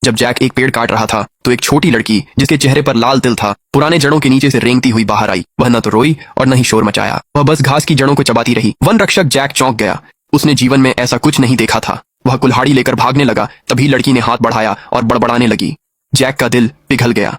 जब जैक एक पेड़ काट रहा था तो एक छोटी लड़की जिसके चेहरे पर लाल तिल था पुराने जड़ों के नीचे से रेंगती हुई बाहर आई। वह न तो रोई और न ही शोर मचाया, वह बस घास की जड़ों को चबाती रही। वन रक्षक जैक चौंक गया। उसने जीवन में ऐसा कुछ नहीं देखा था। वह कुल्हाड़ी लेकर भागने लगा, तभी लड़की ने हाथ बढ़ाया और बड़बड़ाने लगी। जैक का दिल पिघल गया।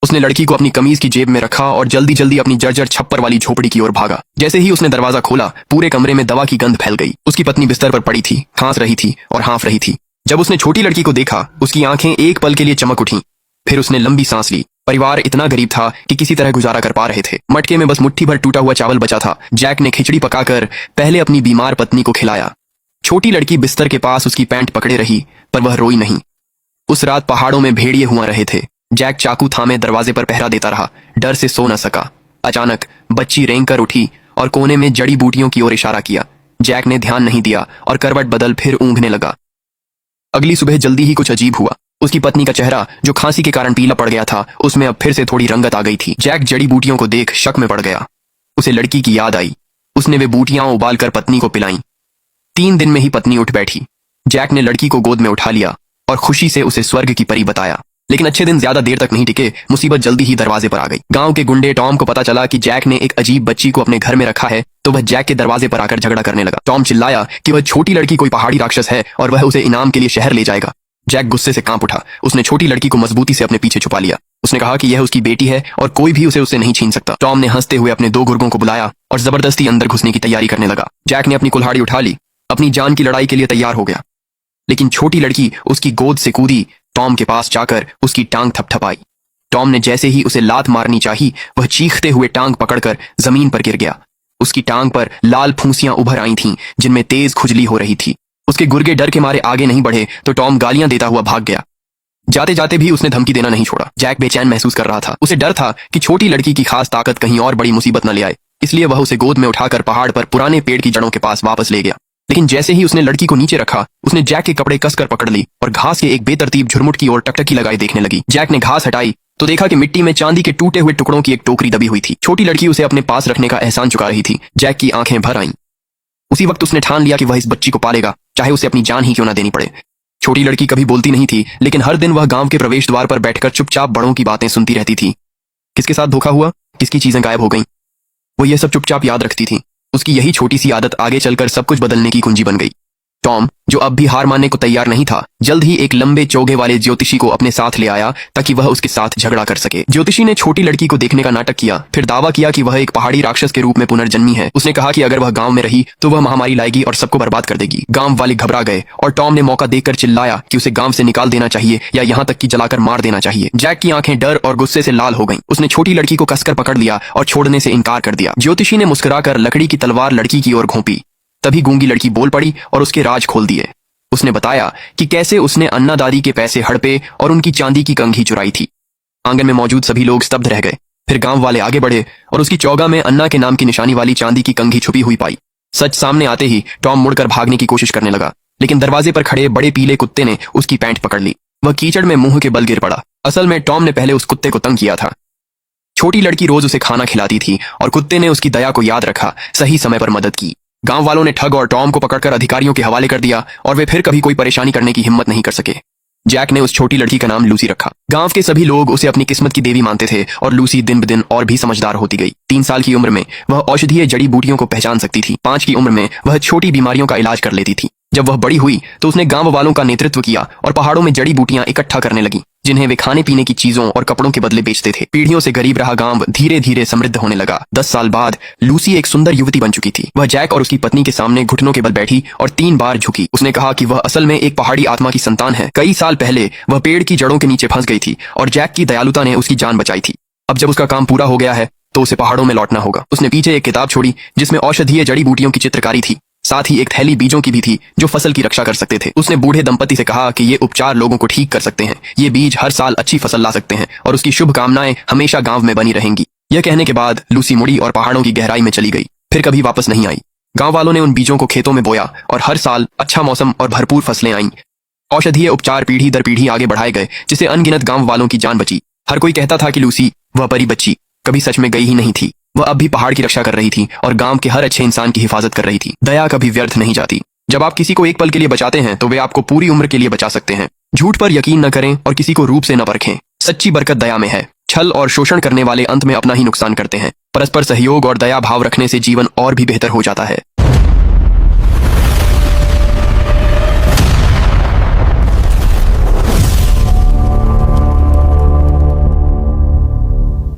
उसने लड़की को अपनी कमीज की जेब में रखा और जल्दी जल्दी अपनी जर्जर छप्पर वाली झोपड़ी की ओर भागा। जैसे ही उसने दरवाजा खोला, पूरे कमरे में दवा की गंध फैल गई। उसकी पत्नी बिस्तर पर पड़ी थी, खांस रही थी और हाँफ रही थी। जब उसने छोटी लड़की को देखा, उसकी आंखें एक पल के लिए चमक उठी। फिर उसने लंबी सांस ली। परिवार इतना गरीब था कि किसी तरह गुजारा कर पा रहे थे। मटके में बस मुट्ठी भर टूटा हुआ चावल बचा था। जैक ने खिचड़ी पकाकर पहले अपनी बीमार पत्नी को खिलाया। छोटी लड़की बिस्तर के पास उसकी पैंट पकड़े रही, पर वह रोई नहीं। उस रात पहाड़ों में भेड़िए हुआ रहे थे। जैक चाकू थामे दरवाजे पर पहरा देता रहा, डर से सो न सका। अचानक बच्ची रेंग कर उठी और कोने में जड़ी बूटियों की ओर इशारा किया। जैक ने ध्यान नहीं दिया और करवट बदल फिर ऊँघने लगा। अगली सुबह जल्दी ही कुछ अजीब हुआ। उसकी पत्नी का चेहरा, जो खांसी के कारण पीला पड़ गया था, उसमें अब फिर से थोड़ी रंगत आ गई थी। जैक जड़ी बूटियों को देख शक में पड़ गया। उसे लड़की की याद आई। उसने वे बूटियां उबालकर पत्नी को पिलाईं। 3 दिन में ही पत्नी उठ बैठी। जैक ने लड़की को गोद में उठा लिया और खुशी से उसे स्वर्ग की परी बताया। लेकिन अच्छे दिन ज्यादा देर तक नहीं टिके। मुसीबत जल्दी ही दरवाजे पर आ गई। गांव के गुंडे टॉम को पता चला कि जैक ने एक अजीब बच्ची को अपने घर में रखा है, तो वह जैक के दरवाजे पर आकर झगड़ा करने लगा। टॉम चिल्लाया कि वह छोटी लड़की कोई पहाड़ी राक्षस है और वह उसे इनाम के लिए शहर ले जाएगा। जैक गुस्से से कांप उठा। उसने छोटी लड़की को मजबूती से अपने पीछे छुपा लिया। उसने कहा कि यह उसकी बेटी है और कोई भी उसे नहीं छीन सकता। टॉम ने हंसते हुए अपने 2 गुर्गों को बुलाया और जबरदस्ती अंदर घुसने की तैयारी करने लगा। जैक ने अपनी कुल्हाड़ी उठा ली, अपनी जान की लड़ाई के लिए तैयार हो गया। लेकिन छोटी लड़की उसकी गोद से कूदी, टॉम के पास जाकर उसकी टांग थपथपाई। टॉम ने जैसे ही उसे लात मारनी चाही, वह चीखते हुए टांग पकड़कर जमीन पर गिर गया। उसकी टांग पर लाल फूंसियां उभर आई थीं, जिनमें तेज खुजली हो रही थी। उसके गुर्गे डर के मारे आगे नहीं बढ़े तो टॉम गालियां देता हुआ भाग गया। जाते जाते भी उसने धमकी देना नहीं छोड़ा। जैक बेचैन महसूस कर रहा था। उसे डर था कि छोटी लड़की की खास ताकत कहीं और बड़ी मुसीबत न ले आए। इसलिए वह उसे गोद में उठाकर पहाड़ पर पुराने पेड़ की जड़ों के पास वापस ले गया। लेकिन जैसे ही उसने लड़की को नीचे रखा, उसने जैक के कपड़े कसकर पकड़ ली और घास के एक बेतरतीब झुरमुट की ओर टकटकी लगाई देखने लगी। जैक ने घास हटाई तो देखा कि मिट्टी में चांदी के टूटे हुए टुकड़ों की एक टोकरी दबी हुई थी। छोटी लड़की उसे अपने पास रखने का एहसान चुका रही थी। जैक की आंखें भर आईं। उसी वक्त उसने ठान लिया कि वह इस बच्ची को पालेगा, चाहे उसे अपनी जान ही क्यों ना देनी पड़े। छोटी लड़की कभी बोलती नहीं थी, लेकिन हर दिन वह गांव के प्रवेश द्वार पर बैठकर चुपचाप बड़ों की बातें सुनती रहती थी। किसके साथ धोखा हुआ, किसकी चीजें गायब हो गईं, वो यह सब चुपचाप याद रखती थी। उसकी यही छोटी सी आदत आगे चलकर सब कुछ बदलने की कुंजी बन गई। टॉम, जो अब भी हार मानने को तैयार नहीं था, जल्द ही एक लंबे चोगे वाले ज्योतिषी को अपने साथ ले आया ताकि वह उसके साथ झगड़ा कर सके। ज्योतिषी ने छोटी लड़की को देखने का नाटक किया, फिर दावा किया कि वह एक पहाड़ी राक्षस के रूप में पुनर्जन्मी है। उसने कहा कि अगर वह गांव में रही तो वह महामारी लाएगी और सबको बर्बाद कर देगी। गांव वाले घबरा गए और टॉम ने मौका देखकर चिल्लाया कि उसे गांव से निकाल देना चाहिए या यहाँ तक कि जलाकर मार देना चाहिए। जैक की आंखें डर और गुस्से से लाल हो गईं। उसने छोटी लड़की को कसकर पकड़ लिया और छोड़ने से इनकार कर दिया। ज्योतिषी ने मुस्कुराकर लकड़ी की तलवार लड़की की ओर घोंपी। तभी गूंगी लड़की बोल पड़ी और उसके राज खोल दिए। उसने बताया कि कैसे उसने अन्ना दादी के पैसे हड़पे और उनकी चांदी की कंघी चुराई थी। आंगन में मौजूद सभी लोग स्तब्ध रह गए। फिर गांव वाले आगे बढ़े और उसकी चौगा में अन्ना के नाम की निशानी वाली चांदी की कंघी छुपी हुई पाई। सच सामने आते ही टॉम मुड़कर भागने की कोशिश करने लगा, लेकिन दरवाजे पर खड़े बड़े पीले कुत्ते ने उसकी पैंट पकड़ ली। वह कीचड़ में मुंह के बल गिर पड़ा। असल में टॉम ने पहले उस कुत्ते को तंग किया था। छोटी लड़की रोज उसे खाना खिलाती थी और कुत्ते ने उसकी दया को याद रखा, सही समय पर मदद की। गांव वालों ने ठग और टॉम को पकड़कर अधिकारियों के हवाले कर दिया और वे फिर कभी कोई परेशानी करने की हिम्मत नहीं कर सके। जैक ने उस छोटी लड़की का नाम लूसी रखा। गांव के सभी लोग उसे अपनी किस्मत की देवी मानते थे और लूसी दिन ब दिन और भी समझदार होती गई। 3 साल की उम्र में वह औषधीय जड़ी बूटियों को पहचान सकती थी। 5 की उम्र में वह छोटी बीमारियों का इलाज कर लेती थी। जब वह बड़ी हुई तो उसने गांव वालों का नेतृत्व किया और पहाड़ों में जड़ी बूटियां इकट्ठा करने लगी, जिन्हें वे खाने पीने की चीजों और कपड़ों के बदले बेचते थे। पीढ़ियों से गरीब रहा गांव धीरे धीरे समृद्ध होने लगा। 10 साल बाद लूसी एक सुंदर युवती बन चुकी थी। वह जैक और उसकी पत्नी के सामने घुटनों के बल बैठी और 3 बार झुकी। उसने कहा कि वह असल में एक पहाड़ी आत्मा की संतान है। कई साल पहले वह पेड़ की जड़ों के नीचे फंस गई थी और जैक की दयालुता ने उसकी जान बचाई थी। अब जब उसका काम पूरा हो गया है तो उसे पहाड़ों में लौटना होगा। उसने पीछे एक किताब छोड़ी जिसमें औषधीय जड़ी बूटियों की चित्रकारी थी। साथ ही एक थैली बीजों की भी थी जो फसल की रक्षा कर सकते थे। उसने बूढ़े दंपति से कहा कि ये उपचार लोगों को ठीक कर सकते हैं। ये बीज हर साल अच्छी फसल ला सकते हैं और उसकी शुभ कामनाएं हमेशा गांव में बनी रहेंगी। यह कहने के बाद लूसी मुड़ी और पहाड़ों की गहराई में चली गई। फिर कभी वापस नहीं आई। गांव वालों ने उन बीजों को खेतों में बोया और हर साल अच्छा मौसम और भरपूर फसलें आईं। औषधीय उपचार पीढ़ी दर पीढ़ी आगे बढ़ाए गए, जिससे अनगिनत गांव वालों की जान बची। हर कोई कहता था कि लूसी, वह परी बच्ची, कभी सच में गई ही नहीं थी। वह अब भी पहाड़ की रक्षा कर रही थी और गांव के हर अच्छे इंसान की हिफाजत कर रही थी। दया कभी व्यर्थ नहीं जाती। जब आप किसी को एक पल के लिए बचाते हैं तो वे आपको पूरी उम्र के लिए बचा सकते हैं। झूठ पर यकीन न करें और किसी को रूप से न परखें। सच्ची बरकत दया में है। छल और शोषण करने वाले अंत में अपना ही नुकसान करते हैं। परस्पर सहयोग और दया भाव रखने से जीवन और भी बेहतर हो जाता है।